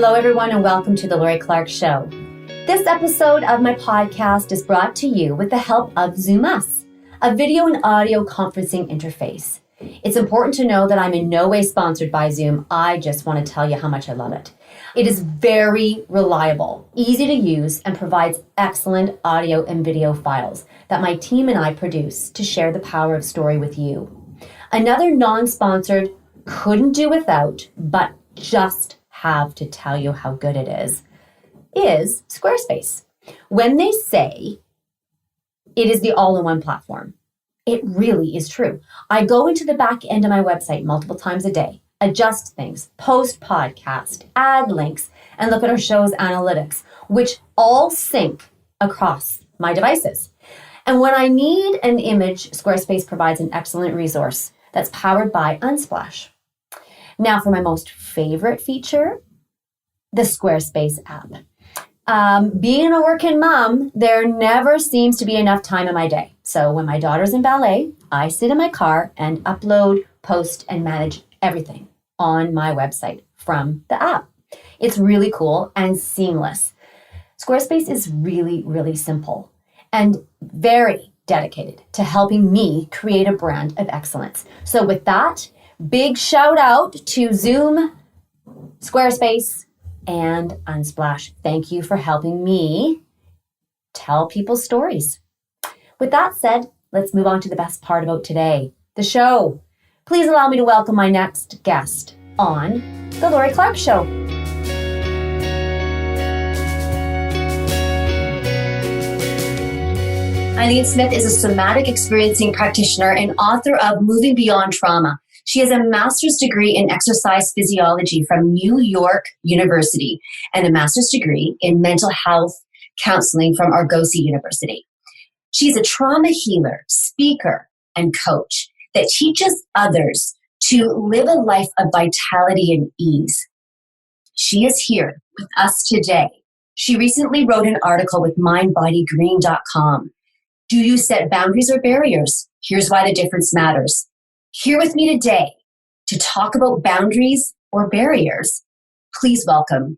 Hello, everyone, and welcome to the Lori Clark Show. This episode of my podcast is brought to you with the help of Zoom Us, a video and audio conferencing interface. It's important to know that I'm in no way sponsored by Zoom. I just want to tell you how much I love it. It is very reliable, easy to use, and provides excellent audio and video files that my team and I produce to share the power of story with you. Another non-sponsored, couldn't do without, but just have to tell you how good it is Squarespace. When they say it is the all-in-one platform, it really is true. I go into the back end of my website multiple times a day, adjust things, post podcast, add links, and look at our show's analytics, which all sync across my devices. And when I need an image, Squarespace provides an excellent resource that's powered by Unsplash. Now for my most favorite feature, the Squarespace app. Being a working mom, there never seems to be enough time in my day. So when my daughter's in ballet, I sit in my car and upload, post, and manage everything on my website from the app. It's really cool and seamless. Squarespace is really, really simple and very dedicated to helping me create a brand of excellence. So with that, big shout out to Zoom, Squarespace, and Unsplash. Thank you for helping me tell people's stories. With that said, let's move on to the best part about today, the show. Please allow me to welcome my next guest on The Lori Clark Show. Ilene Smith is a somatic experiencing practitioner and author of Moving Beyond Trauma. She has a master's degree in exercise physiology from New York University and a master's degree in mental health counseling from Argosy University. She's a trauma healer, speaker, and coach that teaches others to live a life of vitality and ease. She is here with us today. She recently wrote an article with mindbodygreen.com. Do you set boundaries or barriers? Here's why the difference matters. Here with me today to talk about boundaries or barriers, please welcome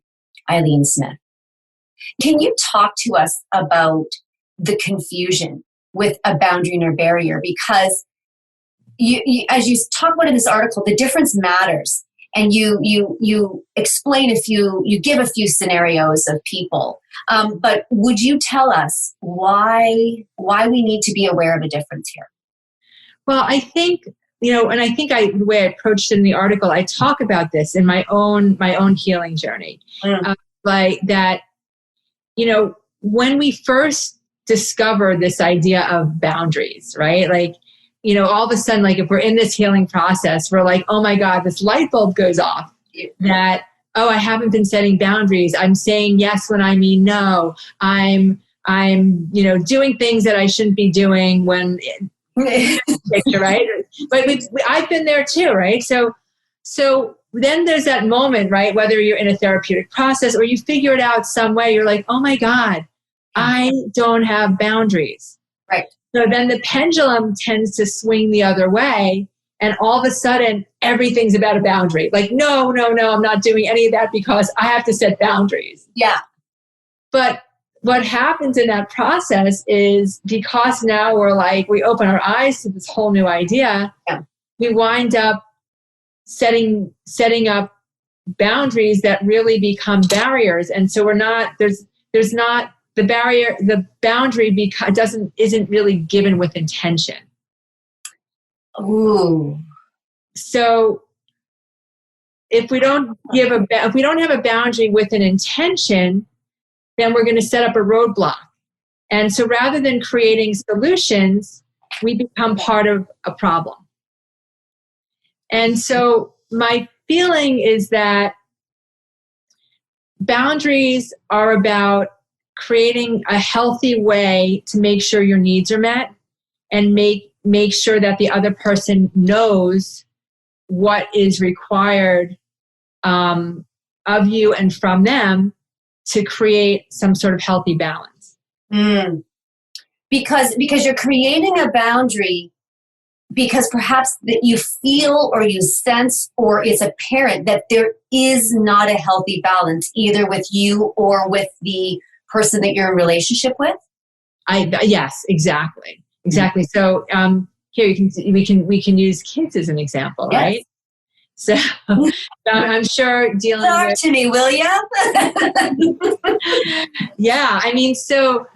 Ilene Smith. Can you talk to us about the confusion with a boundary or barrier? Because you, as you talk about in this article, the difference matters. And you explain you give a few scenarios of people. But would you tell us why we need to be aware of a difference here? Well, I think, and I think the way I approached it in the article, I talk about this in my own healing journey. Like that, when we first discover this idea of boundaries, right? Like, all of a sudden, like if we're in this healing process, we're like, oh my God, this light bulb goes off that, oh, I haven't been setting boundaries. I'm saying yes when I mean no. I'm doing things that I shouldn't be doing when right? But I've been there too, right? So then there's that moment, right? Whether you're in a therapeutic process or you figure it out some way, you're like, oh my God, I don't have boundaries. Right. So then the pendulum tends to swing the other way. And all of a sudden, everything's about a boundary. Like, no, I'm not doing any of that because I have to set boundaries. Yeah. But what happens in that process is because now we open our eyes to this whole new idea, we wind up setting up boundaries that really become barriers. And so there's not the boundary isn't really given with intention. Ooh. So if we don't have a boundary with an intention, then we're going to set up a roadblock. And so rather than creating solutions, we become part of a problem. And so my feeling is that boundaries are about creating a healthy way to make sure your needs are met and make sure that the other person knows what is required of you and from them to create some sort of healthy balance. Because you're creating a boundary because perhaps that you feel or you sense or it's apparent that there is not a healthy balance either with you or with the person that you're in relationship with? Yes, exactly. So here we can use kids as an example, Yes. right? So I'm sure dealing Talk with to me, will ya? yeah, I mean, so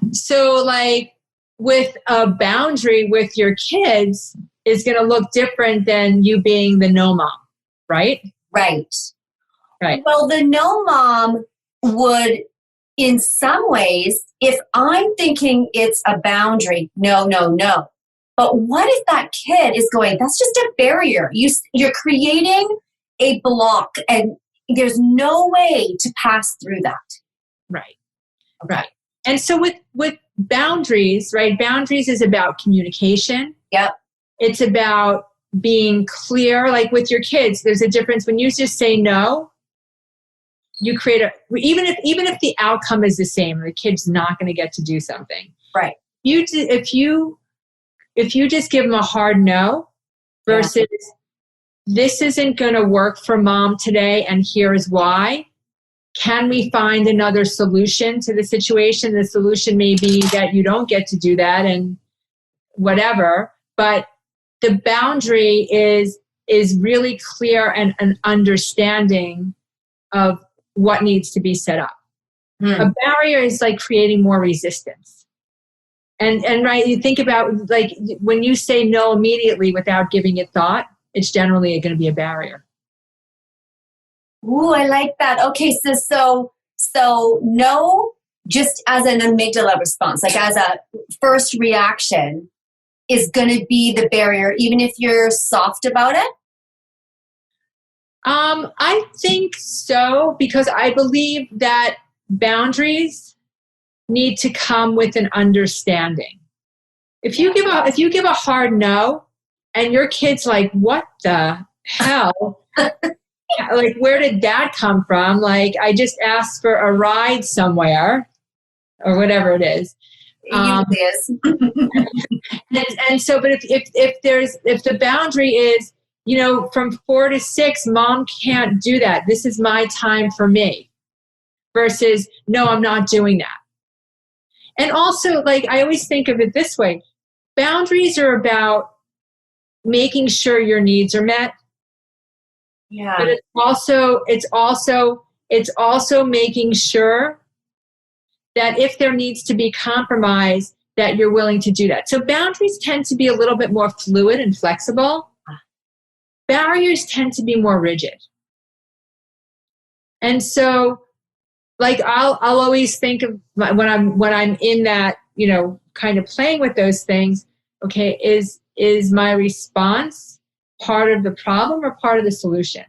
like with a boundary with your kids is going to look different than you being the no mom, right? Right. Right. Well, the no mom would, in some ways, if I'm thinking it's a boundary, no. But what if that kid is going, that's just a barrier. You're creating a block and there's no way to pass through that. Right. Okay. Right. And so with boundaries, right? Boundaries is about communication. Yep. It's about being clear. Like with your kids, there's a difference when you just say no. You create even if the outcome is the same, the kid's not going to get to do something. Right. If you just give them a hard no versus this isn't going to work for mom today, and here is why. Can we find another solution to the situation? The solution may be that you don't get to do that and whatever, but the boundary is really clear and an understanding of what needs to be set up. A barrier is like creating more resistance. And right, you think about like when you say no immediately without giving it thought, it's generally going to be a barrier. Ooh, I like that. Okay, so no, just as an amygdala response, like as a first reaction, is going to be the barrier, even if you're soft about it? I think so, because I believe that boundaries need to come with an understanding. If you give a hard no, and your kid's like, "What the hell?" Like, where did that come from? Like, I just asked for a ride somewhere, or whatever it is. And so, but if the boundary is, from 4 to 6, mom can't do that. This is my time for me. Versus, no, I'm not doing that. And also, like, I always think of it this way: boundaries are about making sure your needs are met. Yeah. But it's also making sure that if there needs to be compromise, that you're willing to do that. So boundaries tend to be a little bit more fluid and flexible. Barriers tend to be more rigid. And so, like, I'll always think of when I'm in that, kind of playing with those things. Okay, is my response part of the problem or part of the solution?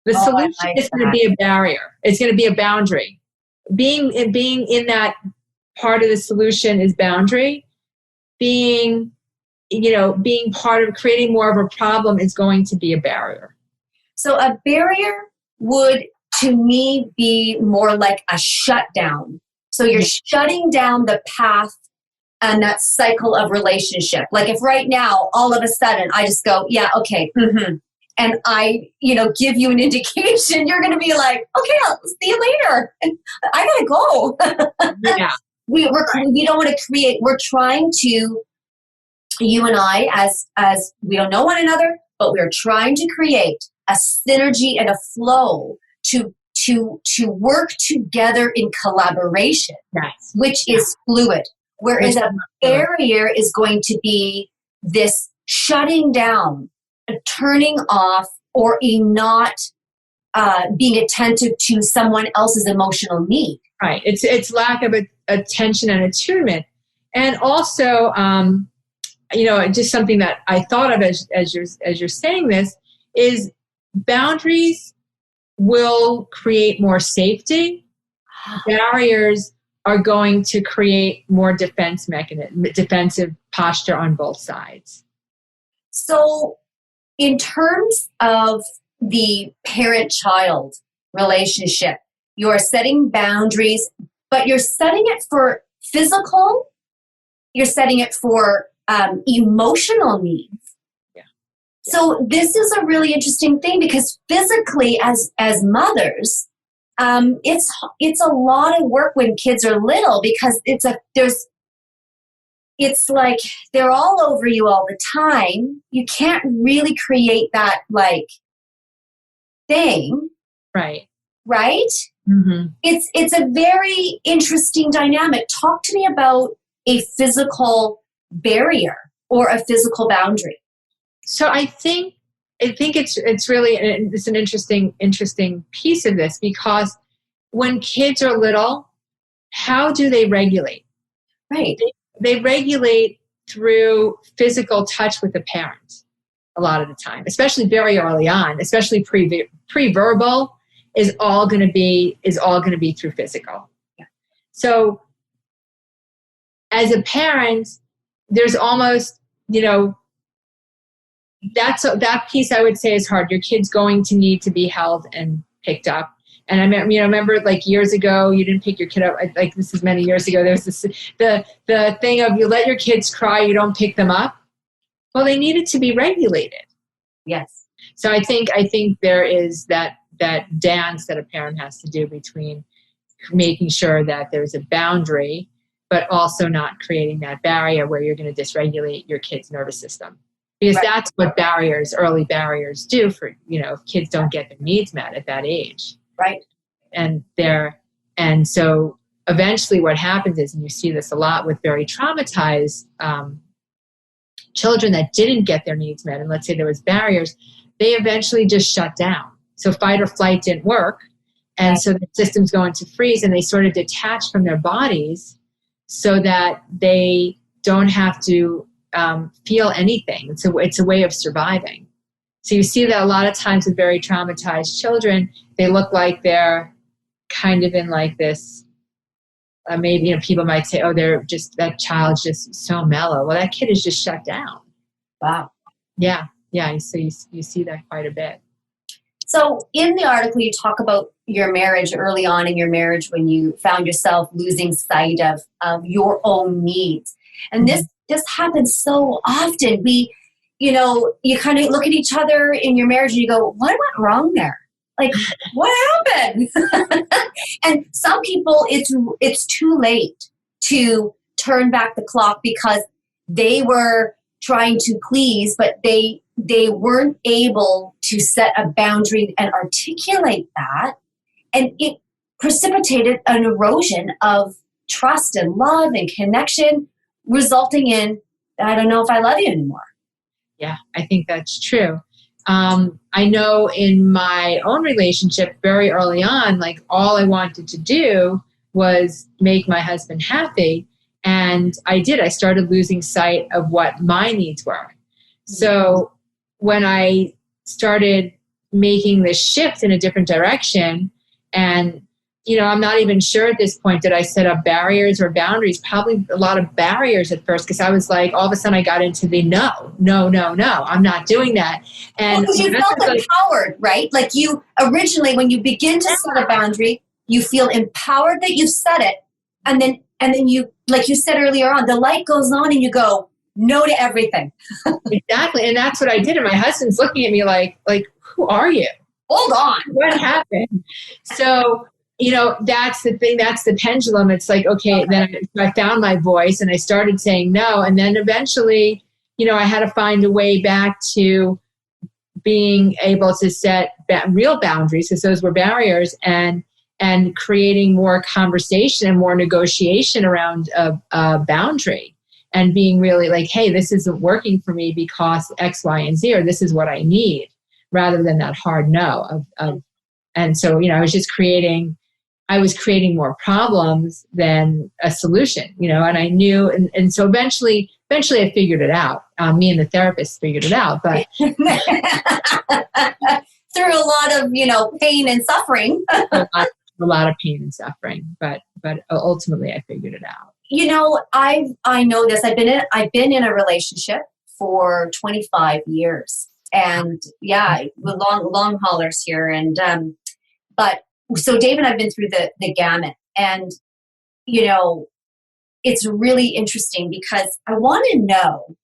The solution is going to be a barrier. It's going to be a boundary. Being in that part of the solution is boundary. Being part of creating more of a problem is going to be a barrier. So a barrier would, to me, be more like a shutdown. So you're shutting down the path and that cycle of relationship. Like if right now, all of a sudden, I just go, yeah, okay, and I, give you an indication, you're going to be like, okay, I'll see you later. I got to go. Yeah. We don't want to create, we're trying to, you and I, as we don't know one another, but we're trying to create a synergy and a flow to work together in collaboration, which is fluid. Whereas a barrier is going to be this shutting down, turning off, or a not being attentive to someone else's emotional need. Right. It's lack of attention and attunement. And also, just something that I thought of as you're saying this is boundaries will create more safety. Barriers are going to create more defensive posture on both sides. So in terms of the parent-child relationship, you're setting boundaries, but you're setting it for physical, you're setting it for emotional needs. So this is a really interesting thing because physically, as mothers, it's a lot of work when kids are little because it's like they're all over you all the time. You can't really create that like thing, Right. right? Mm-hmm. It's a very interesting dynamic. Talk to me about a physical barrier or a physical boundary. So I think it's really it's an interesting piece of this because when kids are little, how do they regulate? Right. They regulate through physical touch with the parent a lot of the time, especially very early on, especially pre-verbal is all going to be through physical. Yeah. So as a parent, there's almost, that piece I would say is hard. Your kid's going to need to be held and picked up. And I remember like years ago, you didn't pick your kid up. Like this is many years ago. There was the thing of you let your kids cry, you don't pick them up. Well, they needed to be regulated. Yes. So I think there is that dance that a parent has to do between making sure that there's a boundary, but also not creating that barrier where you're going to dysregulate your kid's nervous system. Because that's what early barriers do for, if kids don't get their needs met at that age. Right. And so eventually what happens is, and you see this a lot with very traumatized children that didn't get their needs met, and let's say there was barriers, they eventually just shut down. So fight or flight didn't work. And so the systems go into freeze and they sort of detach from their bodies so that they don't have to feel anything. It's a way of surviving. So you see that a lot of times with very traumatized children, they look like they're kind of in like this, maybe people might say, oh, that child's just so mellow. Well, that kid is just shut down. Wow. Yeah. So you see that quite a bit. So in the article, you talk about your marriage early on in your marriage when you found yourself losing sight of your own needs. And this happens so often. You kind of look at each other in your marriage and you go, what went wrong there? Like, what happened? And some people, it's too late to turn back the clock because they were trying to please, but they weren't able to set a boundary and articulate that. And it precipitated an erosion of trust and love and connection, resulting in, I don't know if I love you anymore. Yeah, I think that's true. I know in my own relationship very early on, like all I wanted to do was make my husband happy. And I did. I started losing sight of what my needs were. So when I started making this shift in a different direction, and I'm not even sure at this point that I set up barriers or boundaries, probably a lot of barriers at first, because I was like, all of a sudden I got into the no, I'm not doing that. And because you felt empowered, right? Like you originally, when you begin to set a boundary, you feel empowered that you've set it. And then you, like you said earlier on, the light goes on and you go, no to everything. Exactly. And that's what I did. And my husband's looking at me like, who are you? Hold on. What happened? So, that's the thing. That's the pendulum. It's like, okay, then I found my voice and I started saying no. And then eventually, I had to find a way back to being able to set real boundaries, because those were barriers, and creating more conversation and more negotiation around a boundary, and being really like, hey, this isn't working for me because X, Y, and Z, or this is what I need, rather than that hard no and so, I was creating more problems than a solution, and I knew, and so eventually I figured it out. Me and the therapist figured it out, but through a lot of, pain and suffering. a lot of pain and suffering, but ultimately I figured it out. I know this. I've been in a relationship for 25 years, and long haulers here, and but so Dave and I've been through the gamut, and it's really interesting because I want to know,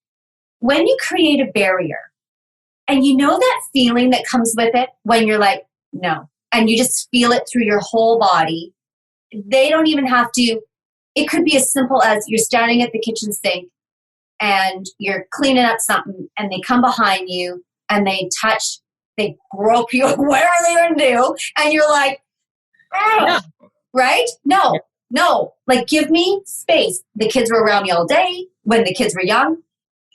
when you create a barrier And you know that feeling that comes with it when you're like, no. And you just feel it through your whole body. They don't even have to. It could be as simple as you're standing at the kitchen sink and you're cleaning up something and they come behind you and they grope you, whatever they're going to do. And you're like, oh, right? No. Like, give me space. The kids were around me all day when the kids were young.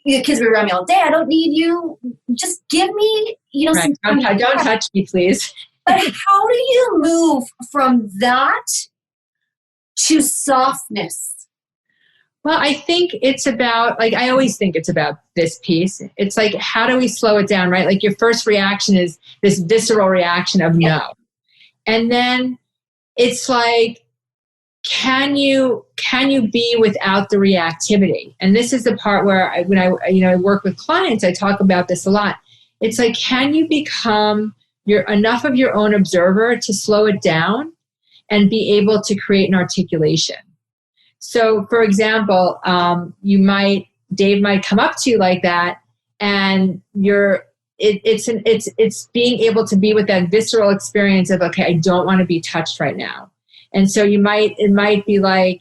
The kids were around me all day. I don't need you. Just give me, right. some time. Don't touch me, please. But how do you move from that to softness? Well, I think it's about, like, I always think it's about this piece. It's like, how do we slow it down, right? Like, your first reaction is this visceral reaction of no. And then it's like, can you be without the reactivity? And this is the part where when I work with clients, I talk about this a lot. It's like, can you become enough of your own observer to slow it down and be able to create an articulation? So, for example, Dave might come up to you like that, and it's being able to be with that visceral experience of, okay, I don't want to be touched right now. And so it might be like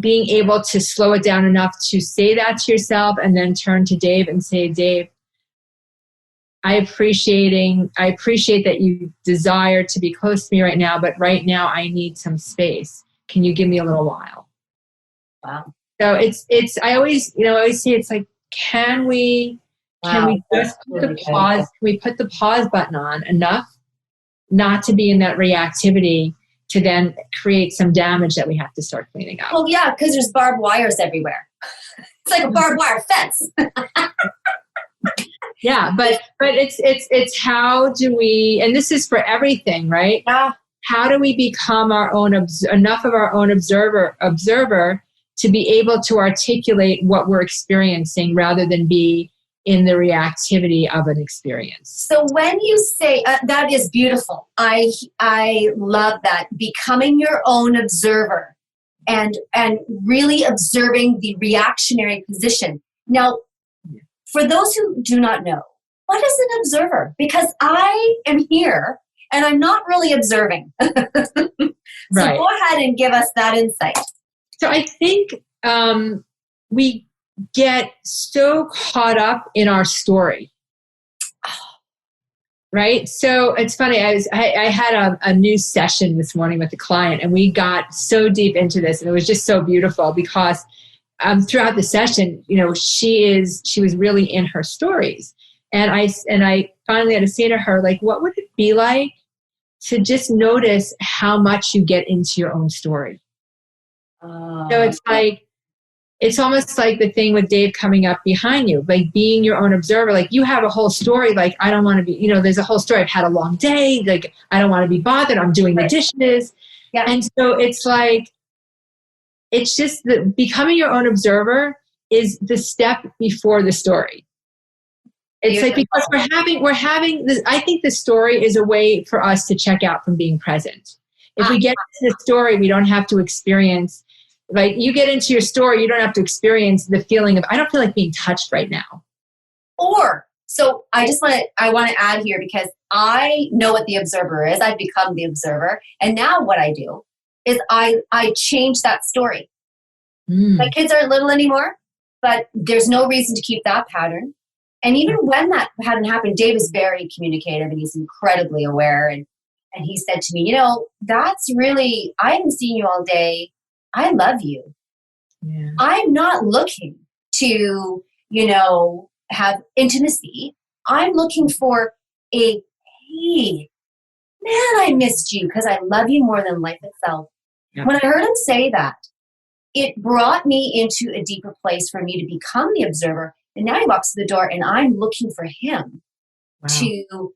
being able to slow it down enough to say that to yourself and then turn to Dave and say, Dave, I appreciate that you desire to be close to me right now, but right now I need some space. Can you give me a little while? Wow. So I always say, it's like, can we just put the pause? Can we put the pause button on enough not to be in that reactivity to then create some damage that we have to start cleaning up? Well, yeah, because there's barbed wires everywhere. It's like a barbed wire fence. Yeah, but it's how do we, and this is for everything, right? Yeah. How do we become enough of our own observer to be able to articulate what we're experiencing rather than be in the reactivity of an experience? So when you say, that is beautiful. I love that. Becoming your own observer and really observing the reactionary position. Now, for those who do not know, what is an observer? Because I am here and I'm not really observing. So right. Go ahead and give us that insight. So I think we get so caught up in our story, right? So it's funny. I had a new session this morning with a client, and we got so deep into this, and it was just so beautiful because throughout the session, she was really in her stories, and I finally had to say to her, like, what would it be like to just notice how much you get into your own story? So it's almost like the thing with Dave coming up behind you, like being your own observer. Like, you have a whole story. Like, I don't want to be, there's a whole story. I've had a long day. Like, I don't want to be bothered. I'm doing the dishes. Yeah. And so it's like, it's just becoming your own observer is the step before the story. It's like, because we're having this, I think the story is a way for us to check out from being present. If we get into the story, we don't have to experience, like, you get into your story, you don't have to experience the feeling of, I don't feel like being touched right now. So I want to add here, because I know what the observer is. I've become the observer. And now what I do is I change that story. My kids aren't little anymore, but there's no reason to keep that pattern. And even when that hadn't happened, Dave is very communicative and he's incredibly aware. And he said to me, that's really, I haven't seen you all day. I love you. Yeah. I'm not looking to, have intimacy. I'm looking for hey, man, I missed you because I love you more than life itself. Yeah. When I heard him say that, it brought me into a deeper place for me to become the observer. And now he walks to the door and I'm looking for him to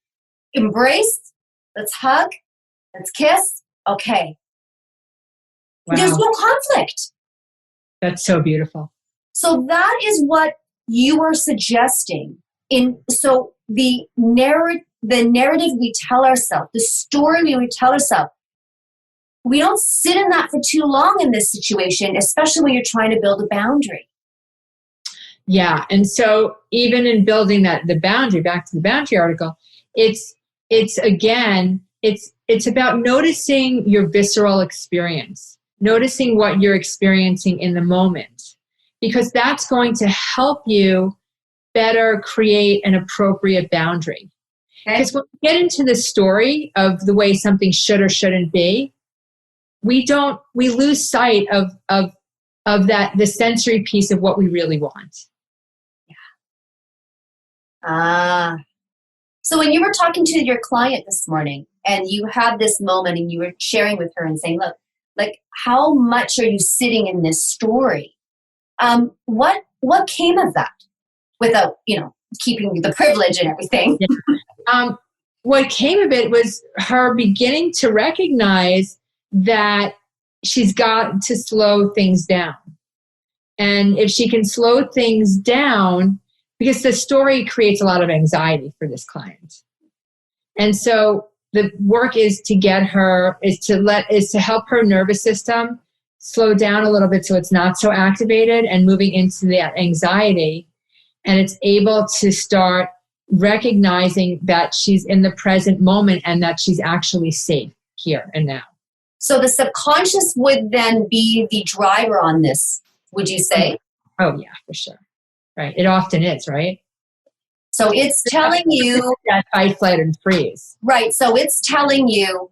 embrace. Let's hug. Let's kiss. Okay. Wow. There's no conflict. That's so beautiful. So that is what you are suggesting. So the narrative we tell ourselves, the story we tell ourselves, we don't sit in that for too long in this situation, especially when you're trying to build a boundary. Yeah. And so even in building the boundary, back to the boundary article, it's about noticing your visceral experience, noticing what you're experiencing in the moment, because that's going to help you better create an appropriate boundary. Because when we get into the story of the way something should or shouldn't be, we lose sight of that, the sensory piece of what we really want. So when you were talking to your client this morning and you had this moment and you were sharing with her and saying, look, like, how much are you sitting in this story? What came of that without, keeping the privilege and everything? Yeah. What came of it was her beginning to recognize that she's got to slow things down. And if she can slow things down, because the story creates a lot of anxiety for this client. And so the work is to help her nervous system slow down a little bit so it's not so activated and moving into that anxiety. And it's able to start recognizing that she's in the present moment and that she's actually safe here and now. So the subconscious would then be the driver on this, would you say? Oh, yeah, for sure. Right. It often is, right? So it's telling you that fight, flight, and freeze. Right. So it's telling you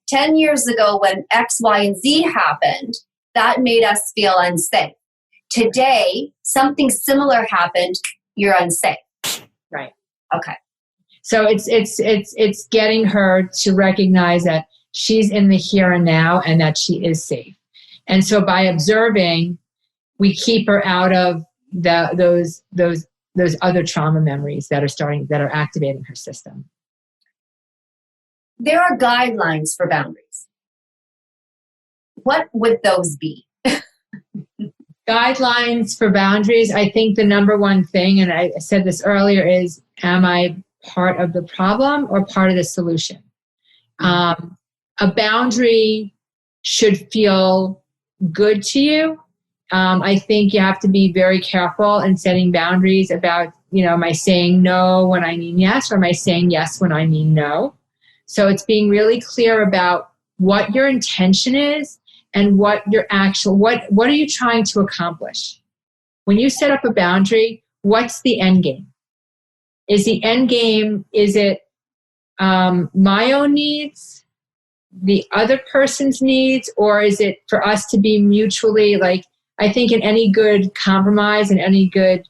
10 years ago when X, Y, and Z happened, that made us feel unsafe. Today, something similar happened, you're unsafe. Right. Okay. So it's getting her to recognize that she's in the here and now and that she is safe. And so by observing, we keep her out of those other trauma memories that are activating her system. There are guidelines for boundaries. What would those be? Guidelines for boundaries, I think the number one thing, and I said this earlier, is, am I part of the problem or part of the solution? A boundary should feel good to you. I think you have to be very careful in setting boundaries about, am I saying no when I mean yes, or am I saying yes when I mean no? So it's being really clear about what your intention is and what are you trying to accomplish? When you set up a boundary, what's the end game? Is the end game, is it my own needs, the other person's needs, or is it for us to be mutually, like, I think in any good compromise and any good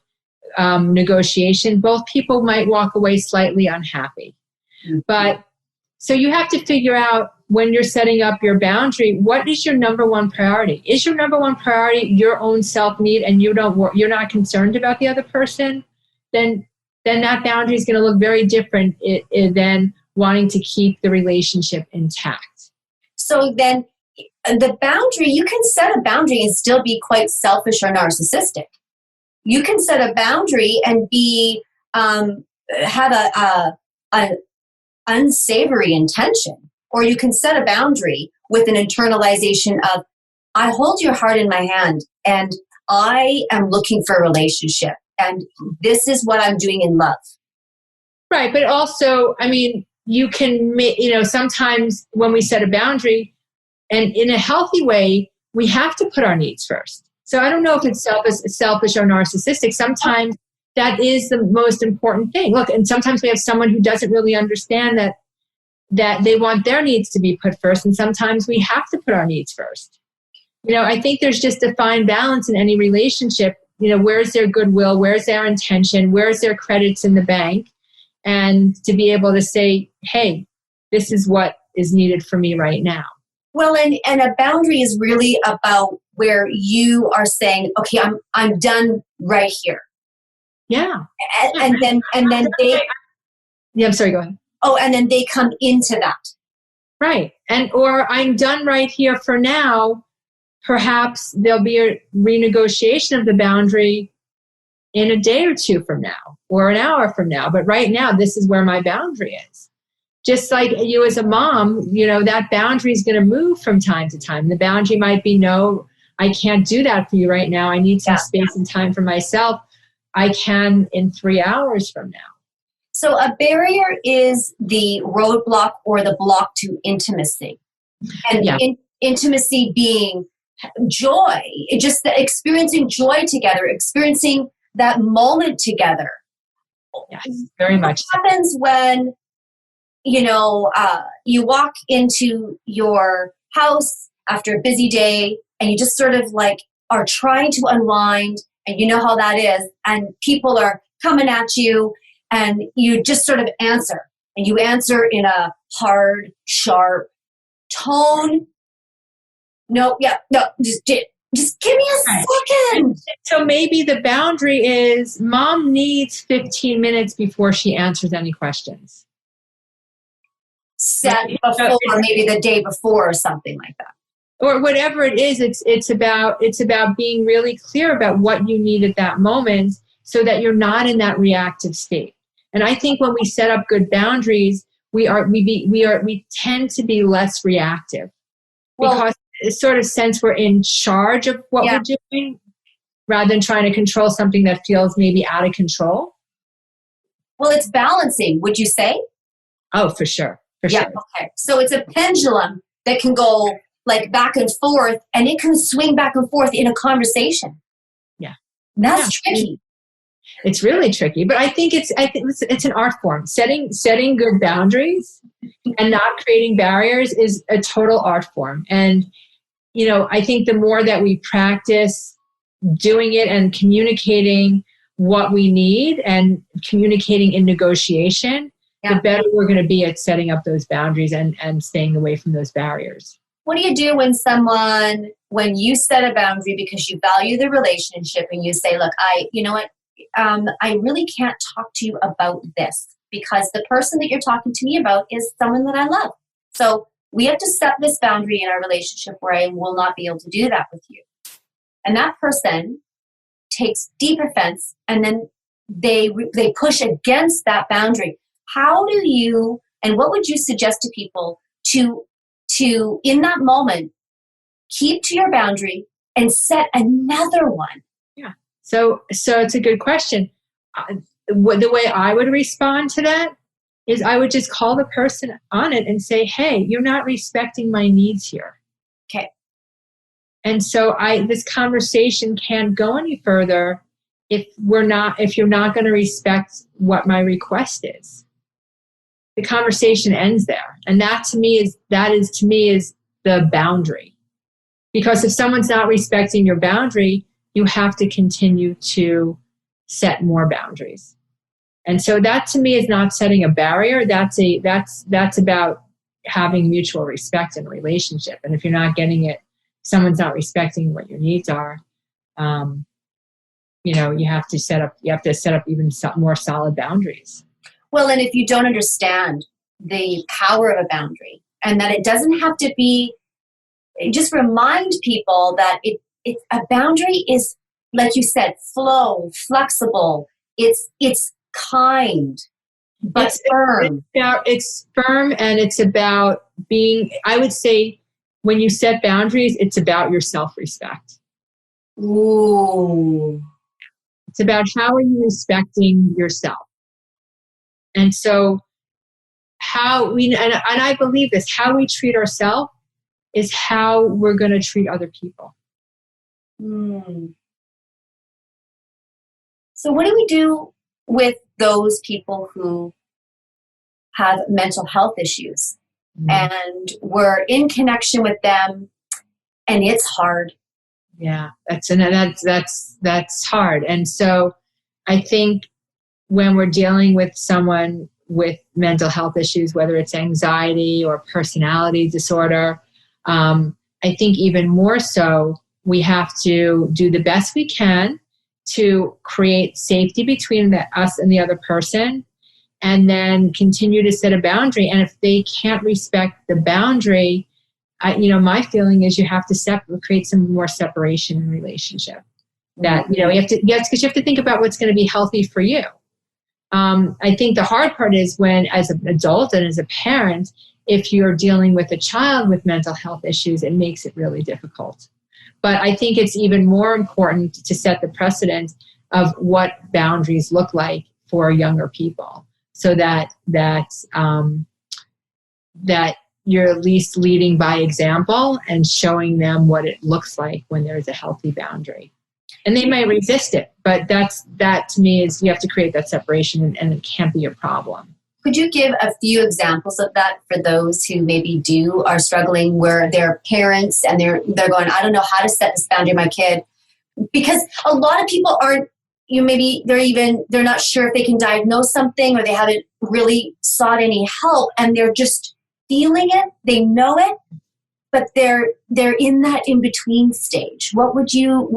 negotiation, both people might walk away slightly unhappy. Mm-hmm. But so you have to figure out, when you're setting up your boundary, what is your number one priority? Is your number one priority your own self-need and you're not concerned about the other person? Then that boundary is going to look very different than wanting to keep the relationship intact. So then the boundary, you can set a boundary and still be quite selfish or narcissistic. You can set a boundary and be have a unsavory intention, or you can set a boundary with an internalization of, I hold your heart in my hand and I am looking for a relationship and this is what I'm doing in love. Right, but also, I mean, you can, sometimes when we set a boundary, and in a healthy way, we have to put our needs first. So I don't know if it's selfish or narcissistic. Sometimes that is the most important thing. Look, and sometimes we have someone who doesn't really understand that they want their needs to be put first, and sometimes we have to put our needs first. I think there's just a fine balance in any relationship. Where's their goodwill? Where's their intention? Where's their credits in the bank? And to be able to say, hey, this is what is needed for me right now. Well, and a boundary is really about where you are saying, okay, I'm done right here. Yeah. And then they. Yeah, I'm sorry, go ahead. Oh, and then they come into that. Right. Or I'm done right here for now. Perhaps there'll be a renegotiation of the boundary in a day or two from now, or an hour from now. But right now, this is where my boundary is. Just like you as a mom, that boundary is going to move from time to time. The boundary might be, no, I can't do that for you right now. I need some space and time for myself. I can in 3 hours from now. So a barrier is the roadblock or the block to intimacy. And intimacy being joy, just experiencing joy together, experiencing that moment together. Yes, very much. What happens when, you walk into your house after a busy day and you just sort of like are trying to unwind, and you know how that is, and people are coming at you and you just sort of answer, and you answer in a hard, sharp tone. No, just give me a second. So maybe the boundary is mom needs 15 minutes before she answers any questions. Set before, maybe the day before or something like that. Or whatever it is, it's about being really clear about what you need at that moment so that you're not in that reactive state. And I think when we set up good boundaries, we tend to be less reactive, because it's sort of sense we're in charge of what we're doing rather than trying to control something that feels maybe out of control. Well, it's balancing, would you say? Oh, for sure. Sure. Okay. So it's a pendulum that can go like back and forth, and it can swing back and forth in a conversation. Yeah. That's tricky. It's really tricky, but I think it's an art form. Setting good boundaries and not creating barriers is a total art form. And, I think the more that we practice doing it and communicating what we need and communicating in negotiation, the better we're going to be at setting up those boundaries and staying away from those barriers. What do you do when you set a boundary because you value the relationship and you say, look, I really can't talk to you about this because the person that you're talking to me about is someone that I love. So we have to set this boundary in our relationship where I will not be able to do that with you. And that person takes deep offense, and then they push against that boundary. How do you, and what would you suggest to people to in that moment keep to your boundary and set another one? Yeah. So it's a good question. The way I would respond to that is I would just call the person on it and say, hey, you're not respecting my needs here. Okay. And so this conversation can't go any further if you're not going to respect what my request is. The conversation ends there. And that to me is the boundary. Because if someone's not respecting your boundary, you have to continue to set more boundaries. And so that to me is not setting a barrier. That's about having mutual respect in a relationship. And if you're not getting it, someone's not respecting what your needs are, you have to set up even more solid boundaries. Well, and if you don't understand the power of a boundary, and that it doesn't have to be, just remind people that a boundary is, like you said, flow, flexible. It's kind, but firm. It's firm, and it's about being, I would say, when you set boundaries, it's about your self-respect. Ooh. It's about how are you respecting yourself. And so and I believe this, how we treat ourselves is how we're going to treat other people. So what do we do with those people who have mental health issues and we're in connection with them and it's hard? Yeah, that's hard. And so I think when we're dealing with someone with mental health issues, whether it's anxiety or personality disorder, I think even more so, we have to do the best we can to create safety between us and the other person, and then continue to set a boundary. And if they can't respect the boundary, my feeling is you have to create some more separation in relationship. That, because you have to think about what's going to be healthy for you. I think the hard part is when, as an adult and as a parent, if you're dealing with a child with mental health issues, it makes it really difficult. But I think it's even more important to set the precedent of what boundaries look like for younger people, so that you're at least leading by example and showing them what it looks like when there's a healthy boundary. And they might resist it, but that to me is, you have to create that separation, and it can't be a problem. Could you give a few examples of that for those who maybe are struggling, where they're parents and they're going, I don't know how to set this boundary with my kid? Because a lot of people aren't, maybe they're not sure if they can diagnose something, or they haven't really sought any help, and they're just feeling it, they know it, but they're in that in-between stage. What would you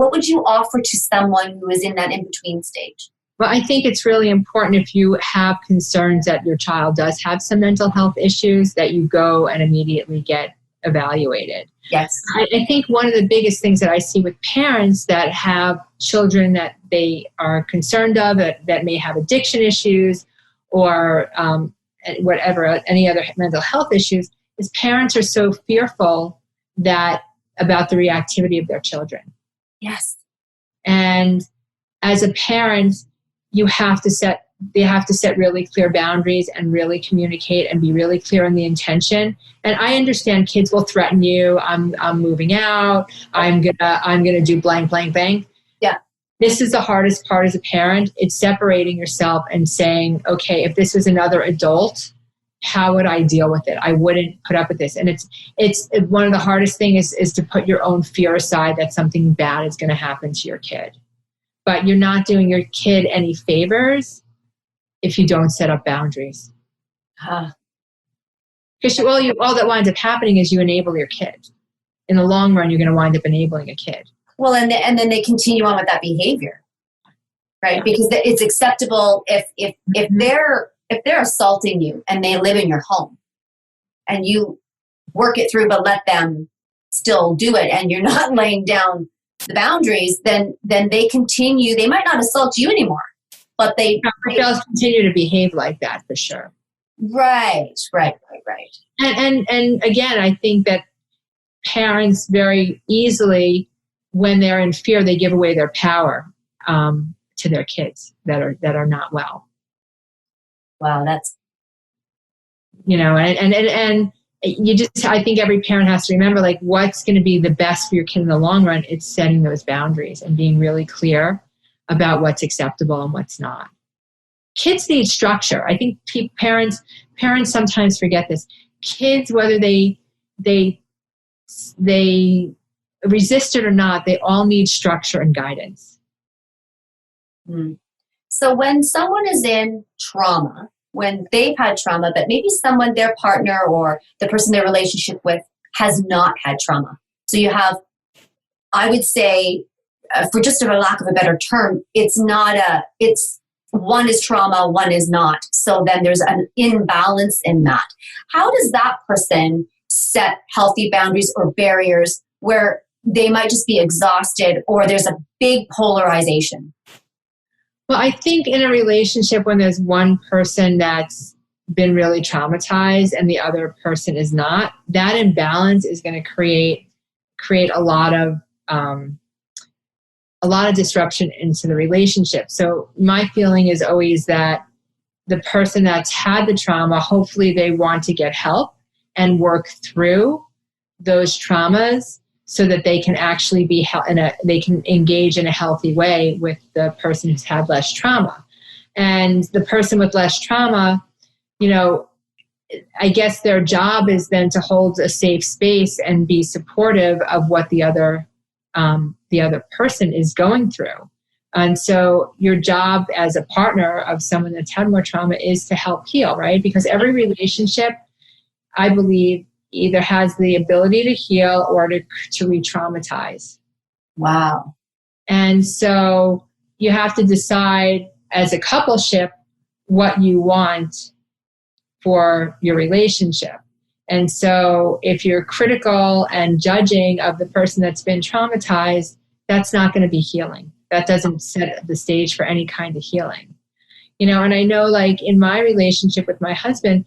offer to someone who is in that in-between stage? Well, I think it's really important, if you have concerns that your child does have some mental health issues, that you go and immediately get evaluated. Yes. I think one of the biggest things that I see with parents that have children that they are concerned of, that may have addiction issues or whatever, any other mental health issues, is parents are so fearful about the reactivity of their children. Yes. And as a parent, they have to set really clear boundaries and really communicate and be really clear on the intention. And I understand kids will threaten you. I'm moving out. I'm gonna do blank, blank, blank. Yeah. This is the hardest part as a parent. It's separating yourself and saying, okay, if this was another adult, how would I deal with it? I wouldn't put up with this. And it's one of the hardest things is to put your own fear aside that something bad is going to happen to your kid. But you're not doing your kid any favors if you don't set up boundaries. Because all that winds up happening is you enable your kid. In the long run, you're going to wind up enabling a kid. Well, and then they continue on with that behavior, right? Yeah. Because it's acceptable if they're assaulting you and they live in your home, and you work it through, but let them still do it, and you're not laying down the boundaries, then they continue. They might not assault you anymore, but they'll continue to behave like that for sure. Right. And again, I think that parents very easily, when they're in fear, they give away their power to their kids that are not well. Wow, that's and you just, I think every parent has to remember, like, what's going to be the best for your kid in the long run. It's setting those boundaries and being really clear about what's acceptable and what's not. Kids need structure. I think parents sometimes forget this. Kids, whether they resist it or not, they all need structure and guidance. So when someone is in trauma, when they've had trauma, but maybe their partner or the person they're relationship with has not had trauma. So you have, I would say, for just a lack of a better term, it's one is trauma, one is not. So then there's an imbalance in that. How does that person set healthy boundaries or barriers where they might just be exhausted, or there's a big polarization? Well, I think in a relationship, when there's one person that's been really traumatized and the other person is not, that imbalance is going to create a lot of disruption into the relationship. So my feeling is always that the person that's had the trauma, hopefully they want to get help and work through those traumas, so that they can actually they can engage in a healthy way with the person who's had less trauma. And the person with less trauma, I guess their job is then to hold a safe space and be supportive of what the other person is going through. And so your job as a partner of someone that's had more trauma is to help heal, right? Because every relationship, I believe, either has the ability to heal or to re-traumatize. Wow. And so you have to decide as a coupleship what you want for your relationship. And so if you're critical and judging of the person that's been traumatized, that's not going to be healing. That doesn't set the stage for any kind of healing. And I know, like, in my relationship with my husband,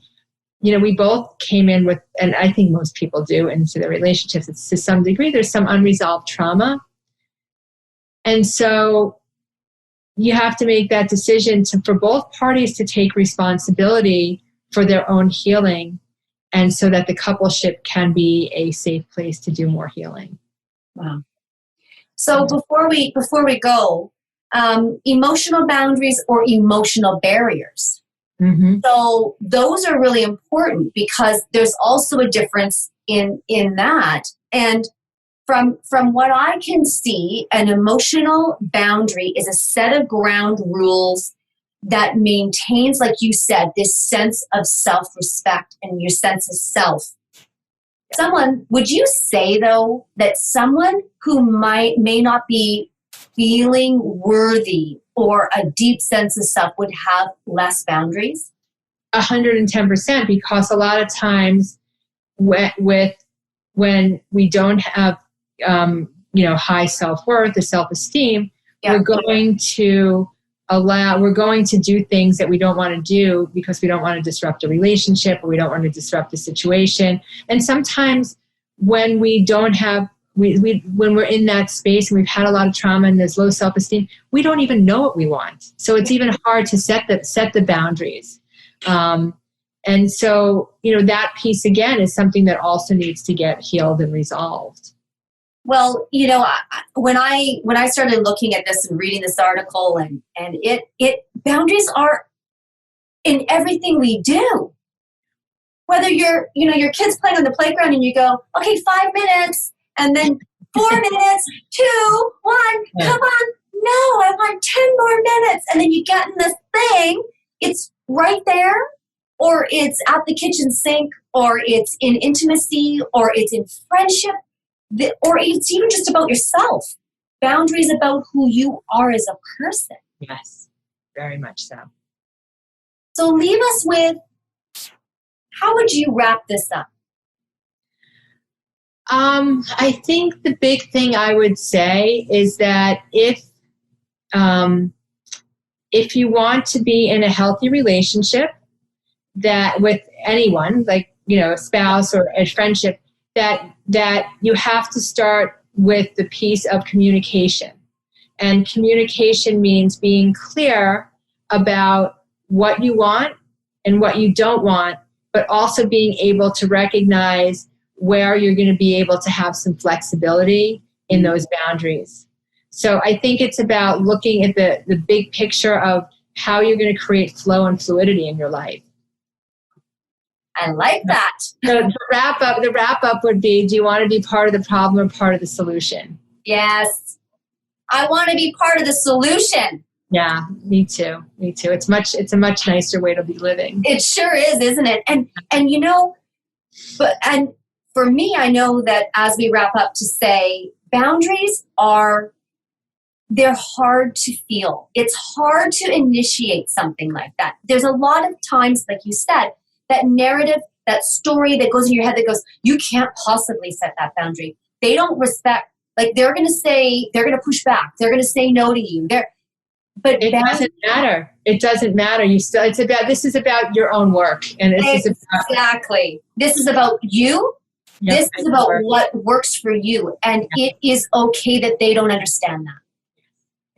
we both came in with, and I think most people do into their relationships, it's to some degree, there's some unresolved trauma. And so you have to make that decision for both parties to take responsibility for their own healing, and so that the coupleship can be a safe place to do more healing. Wow. So before we go, emotional boundaries or emotional barriers. Mm-hmm. So those are really important, because there's also a difference in that. And from what I can see, an emotional boundary is a set of ground rules that maintains, like you said, this sense of self-respect and your sense of self. Would you say, though, that someone who may not be feeling worthy or a deep sense of self would have less boundaries? 110%, because a lot of times when we don't have high self-worth or self-esteem, we're going to do things that we don't want to do because we don't want to disrupt a relationship, or we don't want to disrupt a situation. And sometimes when we don't have when we're in that space and we've had a lot of trauma and there's low self-esteem, we don't even know what we want. So it's even hard to set the boundaries. And so, that piece again is something that also needs to get healed and resolved. Well, when I started looking at this and reading this article, and it boundaries are in everything we do. Whether your kid's playing on the playground and you go, okay, 5 minutes, and then 4 minutes, 2, 1, come on, no, I want 10 more minutes, and then you get in this thing, it's right there, or it's at the kitchen sink, or it's in intimacy, or it's in friendship, or it's even just about yourself. Boundaries about who you are as a person. Yes, very much so. So leave us with, how would you wrap this up? I think the big thing I would say is that if you want to be in a healthy relationship, that with anyone, like, a spouse or a friendship, that you have to start with the piece of communication. And communication means being clear about what you want and what you don't want, but also being able to recognize where you're going to be able to have some flexibility in those boundaries. So I think it's about looking at the big picture of how you're going to create flow and fluidity in your life. I like that. So the wrap up would be, do you want to be part of the problem or part of the solution? Yes. I want to be part of the solution. Yeah, me too. It's a much nicer way to be living. It sure is, isn't it? And for me, I know that as we wrap up, to say boundaries they're hard to feel. It's hard to initiate something like that. There's a lot of times, like you said, that narrative, that story that goes in your head that goes, you can't possibly set that boundary. They don't respect, like they're going to push back. They're going to say no to you. But it doesn't matter. It doesn't matter. This is about your own work. And Exactly. This is about you. Yep, this is about what works for you. And it is okay that they don't understand that.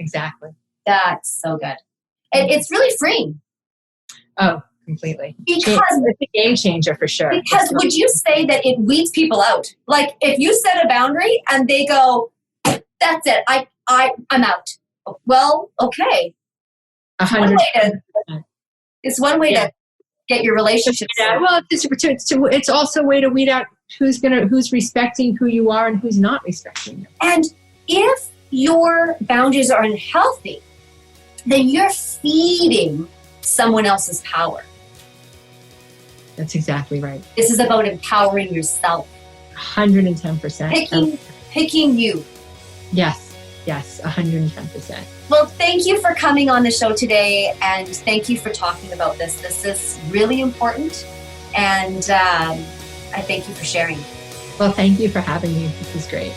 Exactly. That's so good. And it's really freeing. Oh, completely. Because it's a game changer for sure. Because would you say that it weeds people out? Like if you set a boundary and they go, that's it, I'm out. Well, okay. 100%. It's one way to get your relationship. Well, it's also a way to weed out who's respecting who you are and who's not respecting you. And if your boundaries are unhealthy, then you're feeding someone else's power. That's exactly right. This is about empowering yourself. 110%. Picking you. Yes, 110%. Well, thank you for coming on the show today, and thank you for talking about this. This is really important, and I thank you for sharing. Well, thank you for having me. This is great.